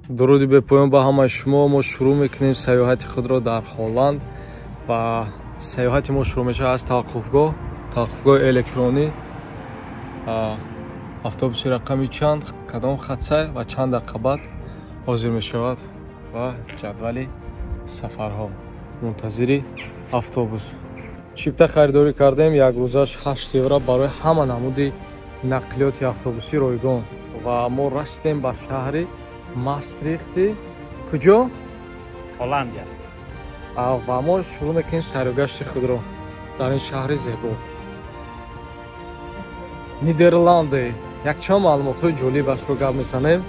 дуруди бепоён ба ҳамаи шумо. Мо шурӯъ мекунем сайёҳати худро дар Ҳолланд ва сайёҳати мо шурӯъ мешавад аз таваққуфгоҳи электронӣ. автобуси рақами чанд, кадом хатсай ва чанд дақиқа баъд ҳозир мешавад ва ҷадвали сафарҳо. Мунтазири автобус. Чипта харидорӣ кардем, якрӯзаш 8 евро барои ҳама намуди нақлиёти автобусӣ ройгон. Ва мо растем ба шаҳри Мастрихти куҷо? Ҳолландия. Ва мо шурӯъ мекунем сайругашти худро дар ин шаҳри зебо. Нидерланде. Якчанд маълумотҳои ҷолибашро гап мезанем.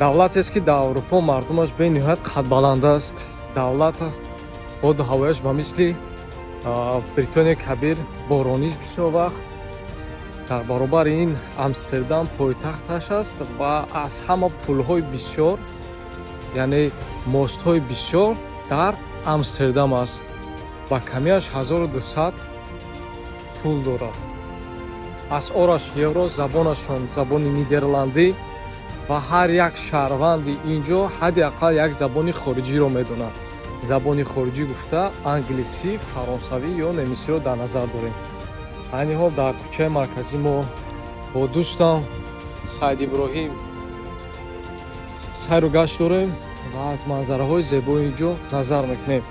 Давлатест ки дар Аврупо мардумаш бениҳоят қадбаланд аст. Давлат оду ҳавояш ба мисли Бритония кабир боронист бисёр вақт. Дар баробари ин Амстердам пойтахташ аст ва аз ҳама пулҳои бисёр, яъне мостҳои бисёр дар Амстердам аст. Ба камиаш 1200 пул дорад. Асъораш евро, забонашон забони нидерландӣ ва ҳар як шаҳрванди инҷо ҳадди аққал як забони хориҷиро медонад. Забони хориҷӣ гуфта англисӣ, фаронсавӣ ё немисиро дар назар дорем. Айни ҳол дар кӯчаи марказӣ мо бо дӯстам Саид Иброҳим сайру гашт дорем ва аз манзараҳои зебои инҷо назар мекунем.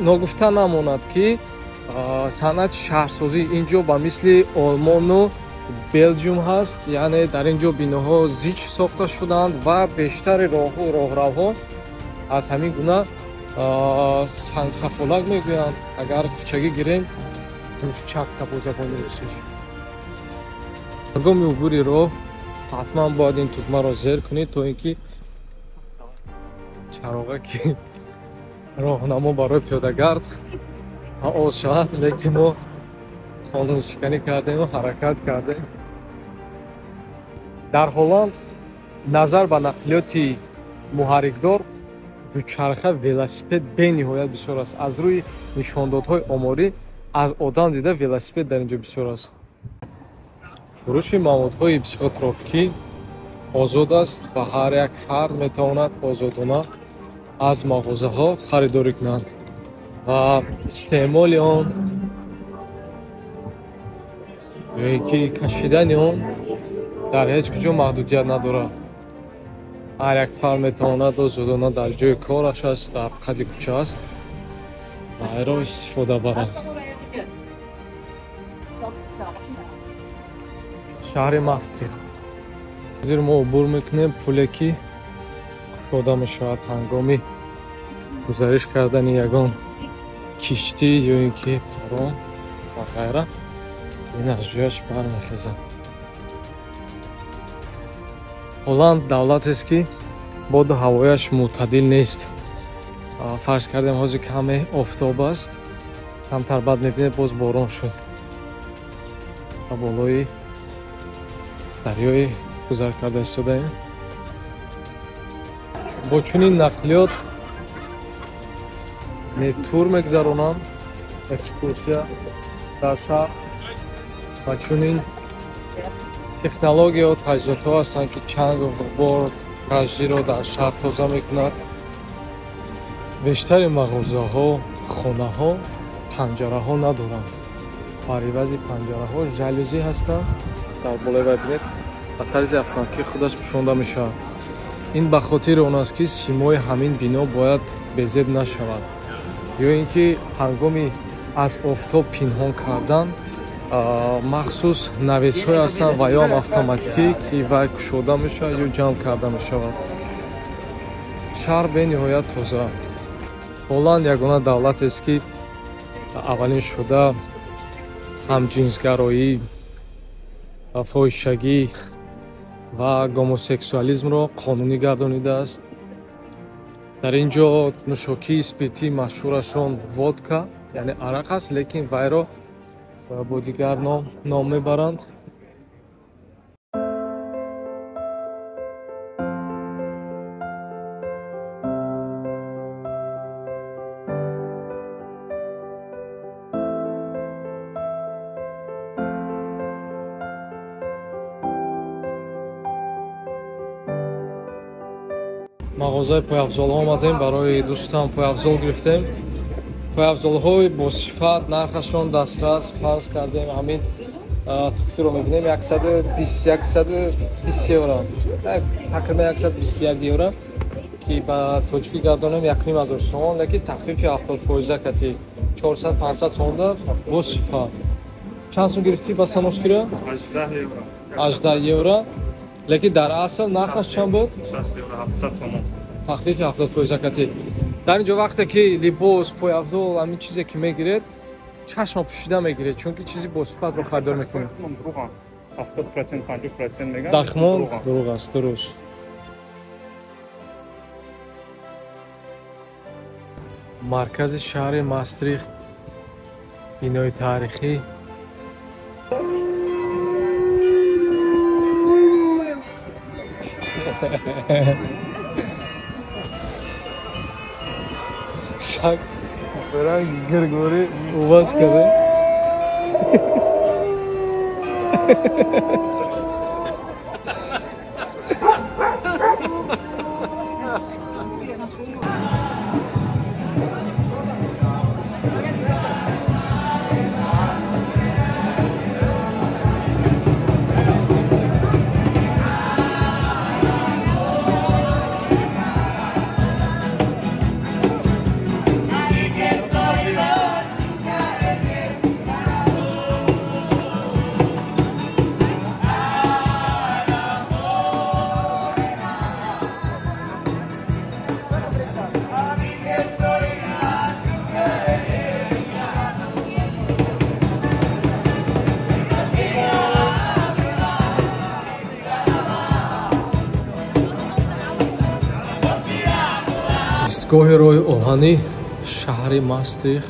Ногуфта намонад ки санъати шаҳрсозӣ инҷо ба мисли Олмону Белҷиум ҳаст, яъне дар инҷо биноҳо зич сохта шуданд ва бештари роҳравҳо аз ҳамин гуна сангсафолак мегӯянд. Агар кӯчагӣ гирем чакка бо забони русиш. Ҳангоми убури роҳ ҳатман бояд ин тугмаро зер кунед, то ин ки чароғаки роҳнамо барои пиёдагард фаъол шавад. Лекин мо қонуншиканӣ кардему ҳаракат кардем. Дар Ҳолланд назар ба нақлиёти муҳаррикдор дучарха, велосипед бениҳоят бисёр аст. Аз рӯи нишондодҳои оморӣ аз одам дида велосипед дар инҷо бисёр аст. фурӯши маҳмудҳои психотропикӣ озод аст ва ҳар як фард метавонад озодона аз мағозаҳо харидорӣ кунад ва истеъмоли он ё ин ки кашидани он дар ҳеҷ куҷо маҳдудият надорад. ҳар як фард метавонад озодона дар ҷои кораш аст, дар қади кӯча аст, байро истифода барад. шаҳри Мастрихт. ҳозир мо убур мекунем пуле ки кушода мешавад ҳангоми гузариш кардани ягон киштӣ ё ин ки паром ва ғайра. ин аз ҷояш бармехезад. Ҳолланд давлатест ки боду ҳавояш мӯътадил нест. Фарз кардем ҳозир каме офтоб аст, камтар баъд мебинед боз борон шуд. Ба болои дарёи гузар карда истодаем. Бо чунин нақлиёт тур мегзаронам, экскурсия дар шаҳр ва чунин технологияҳо, таҷҳизотҳо ҳастанд ки чангу ғубор ғажҷиро дар шаҳр тоза мекунад. бештари мағозаҳо, хонаҳо панҷараҳо надоранд. Бар ивази панҷараҳо жалюзи ҳастанд. Дар болои вай бинед ба тарзи автоматикӣ худаш пӯшонда мешавад. ин ба хотири он аст ки симои ҳамин бино бояд безеб нашавад, ё ин ки ҳангоми аз офтоб пинҳон кардан махсус навесҳое ҳастанд ва ё ҳам автоматикӣ ки вай кушода мешавад ё ҷамъ карда мешавад. шаҳр бениҳоят тоза. Ҳолланд ягона давлатест ки аввалин шуда ҳамҷинсгароӣ, фоҳишагӣ ва гомосексуализмро қонунӣ гардонидааст. Дар ин ҷо нӯшокии спиртии машҳурашон водка, яъне арақ аст, лекин вайро бо дигар ном мебаранд. мағозаи пойафзолҳо омадем, барои дӯстам пойафзол гирифтем. Пойафзолҳои босифат, нархашон дастрас фарз кардем. Ҳамин туфтиро мебинем 120 евро. Тақрибан 121 евро ки ба тоҷикӣ гардонем 1500 сомон, лекин тахфифи 70% кати 400-500 сомон дорад босифат. Чанд сум гирифтӣ ба Саношкира? 18 евро. Лекин дар асл нархаш чанд буд? 60 евро 700 сомон. Тахфифи 70% кати. Дар инҷо вақте ки либос, пойафзол, ҳамин чизе ки мегиред, чашма пӯшида мегиред, чунки чизи босифатро харидор мекунед. 70%, 50% меган. Дахмон дурӯғ аст, дуруст. маркази шаҳри Мастрих, бинои таърихӣ. Сак баранг Григорий уваз карда. Истгоҳи роҳи оҳанӣ шаҳри Мастрих,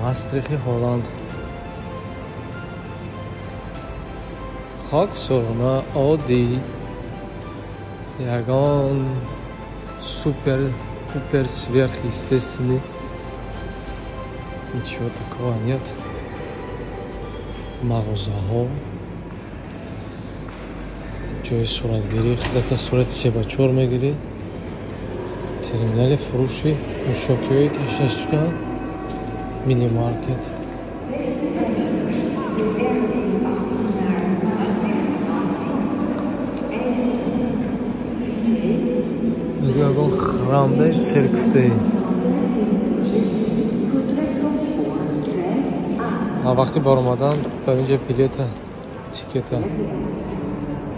Мастрихи Ҳолланд. Хоксона оддӣ ягон супер сверхъестественный. Ничего такого нет. Мағозаҳо, ҷои суратгирӣ, худата сурати 3x4 мегирӣ. Терминали фурӯши нӯшокиҳои кашашка, мини-маркет. ягон храмдаи церквдаи. вақти баромадан дар инҷа билета, тикета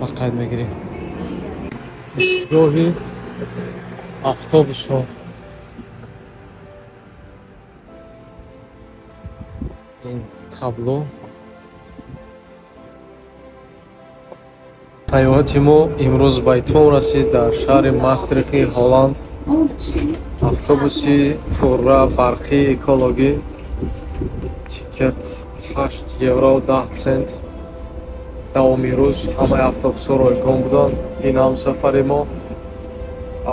ба қайд мегирӣ. истгоҳи автобусҳо. ин табло. саёҳати мо имрӯз ба итмом расид дар шаҳри Мастрихи Ҳолланд. автобуси пурра барқии экологӣ. тикет 8 евро 10 цент. давоми рӯз ҳамаи автобусҳо ройгон буданд. ин ҳамсафари мо.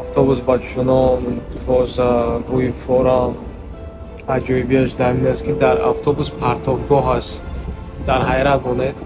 автобус ба чунон тоза, бӯи форам. аҷоибияш дар ин аст ки дар автобус партовгоҳ аст. дар ҳайрат монед.